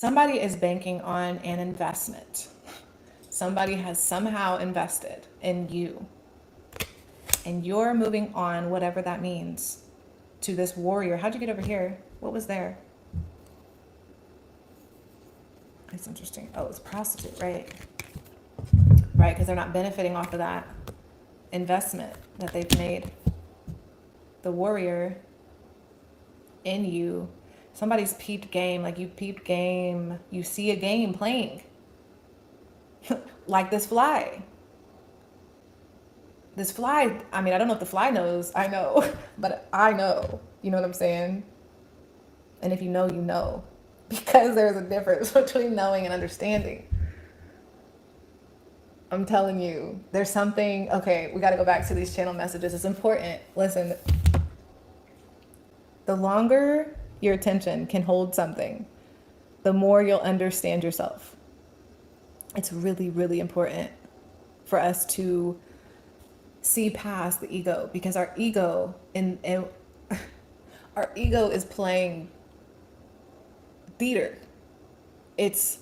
Somebody is banking on an investment. Somebody has somehow invested in you. And you're moving on, whatever that means, to this warrior. How'd you get over here? What was there? That's interesting. Oh, it's prostitute, right? Right, because they're not benefiting off of that investment that they've made. The warrior in you. Somebody's peeped game, like you peeped game. You see a game playing. Like this fly. This fly, I mean, I don't know if the fly knows. I know, but I know. You know what I'm saying? And if you know, you know. Because there's a difference between knowing and understanding. I'm telling you, there's something. Okay, we got to go back to these channel messages. It's important. Listen, the longer your attention can hold something, the more you'll understand yourself. It's really, really important for us to see past the ego, because our ego our ego is playing theater. It's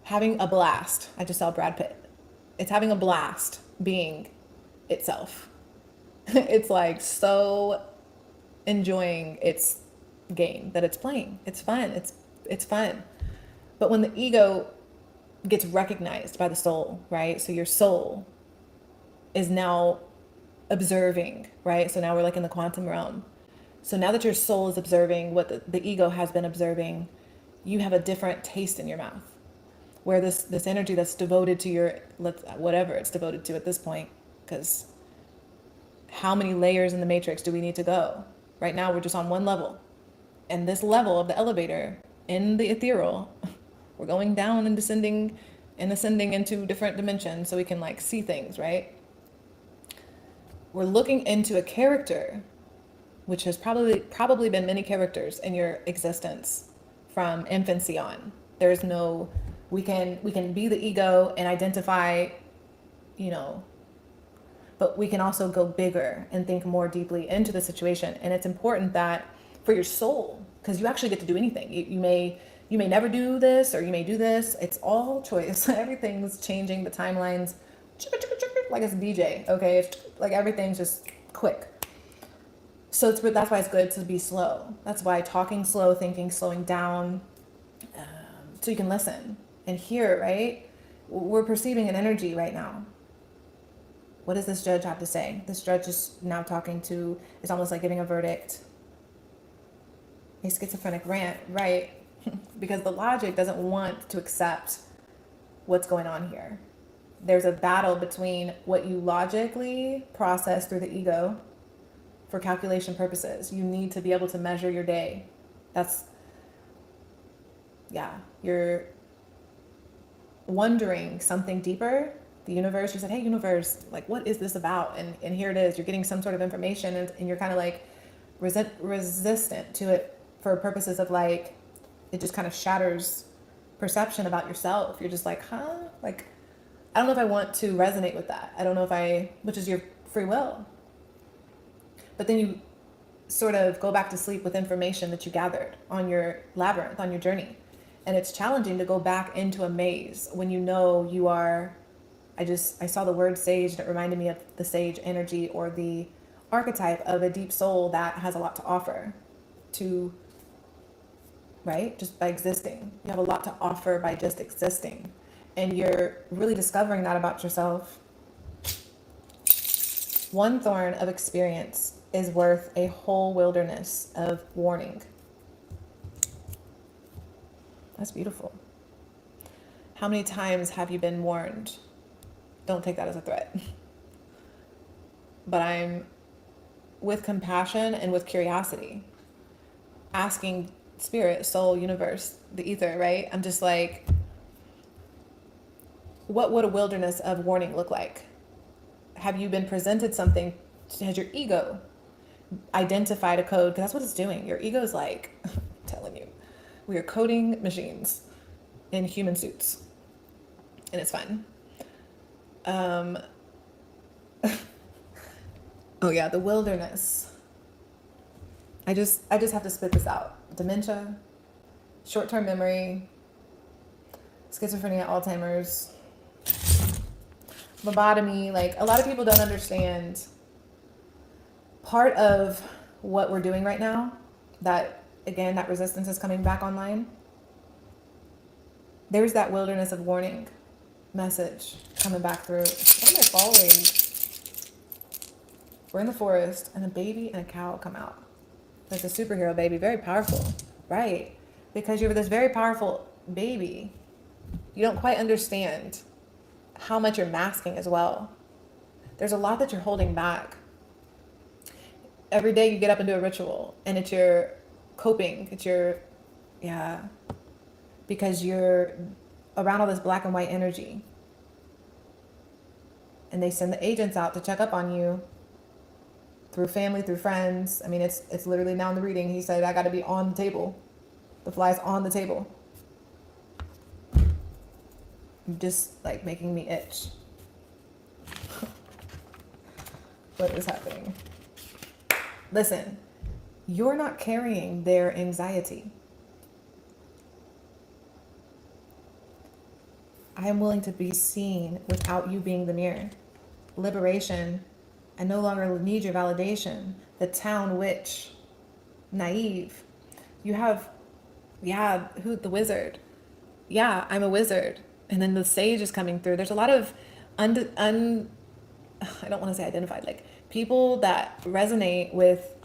having a blast. I just saw Brad Pitt. It's having a blast being itself. It's like so enjoying its game that it's playing. It's fun. It's fun. But when the ego gets recognized by the soul, right? So your soul is now observing, right? So now we're like in the quantum realm. So now that your soul is observing what the ego has been observing, you have a different taste in your mouth. Where this energy that's devoted to your, whatever it's devoted to at this point, because how many layers in the matrix do we need to go? Right now we're just on one level. And this level of the elevator in the ethereal, we're going down and descending and ascending into different dimensions so we can like see things, right? We're looking into a character, which has probably been many characters in your existence from infancy on. There's no, we can be the ego and identify, but we can also go bigger and think more deeply into the situation. And it's important that for your soul, because you actually get to do anything. You may never do this, or you may do this. It's all choice. Everything's changing. The timelines, like it's DJ. Okay, it's like everything's just quick. So that's why it's good to be slow. That's why talking slow, thinking, slowing down, so you can listen and hear. Right? We're perceiving an energy right now. What does this judge have to say? This judge is now talking to. It's almost like giving a verdict. A schizophrenic rant, right? Because the logic doesn't want to accept what's going on here. There's a battle between what you logically process through the ego for calculation purposes. You need to be able to measure your day. You're wondering something deeper. The universe, you said, hey, universe, like, what is this about? And here it is. You're getting some sort of information, and you're kind of like resistant to it for purposes of like, it just kind of shatters perception about yourself. You're just like, huh? Like, I don't know if I want to resonate with that. I don't know which is your free will. But then you sort of go back to sleep with information that you gathered on your labyrinth, on your journey. And it's challenging to go back into a maze when you know you are, I saw the word sage, and it reminded me of the sage energy, or the archetype of a deep soul that has a lot to offer to, right? Just by existing. You have a lot to offer by just existing. And you're really discovering that about yourself. One thorn of experience is worth a whole wilderness of warning. That's beautiful. How many times have you been warned? Don't take that as a threat. But I'm with compassion and with curiosity, asking spirit, soul, universe, the ether, right? I'm just like, what would a wilderness of warning look like? Have you been presented something? Has your ego identified a code? Because that's what it's doing. Your ego is like, I'm telling you, we are coding machines in human suits, and it's fun. Oh yeah, the wilderness. I just have to spit this out. Dementia, short-term memory, schizophrenia, Alzheimer's, lobotomy. Like, a lot of people don't understand part of what we're doing right now, that again, that resistance is coming back online. There's that wilderness of warning message coming back through. What am I following? We're in the forest and a baby and a cow come out. Like a superhero baby, very powerful, right? Because you're this very powerful baby, you don't quite understand how much you're masking as well. There's a lot that you're holding back. Every day you get up and do a ritual, and it's your coping, it's your, yeah, because you're around all this black and white energy. And they send the agents out to check up on you through family, through friends. I mean, it's literally now in the reading. He said, I got to be on the table. The fly's on the table. Just like making me itch. What is happening? Listen, you're not carrying their anxiety. I am willing to be seen without you being the mirror. Liberation. I no longer need your validation. The town witch. Naive. You have, yeah, who, the wizard. Yeah, I'm a wizard. And then the sage is coming through. There's a lot of I don't want to say identified, like people that resonate with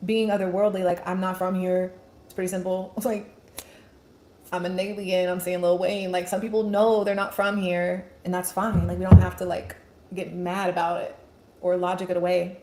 being otherworldly. Like, I'm not from here. It's pretty simple. Like, I'm an alien. I'm saying Lil Wayne. Like, some people know they're not from here, and that's fine. Like, we don't have to like get mad about it or logic it away.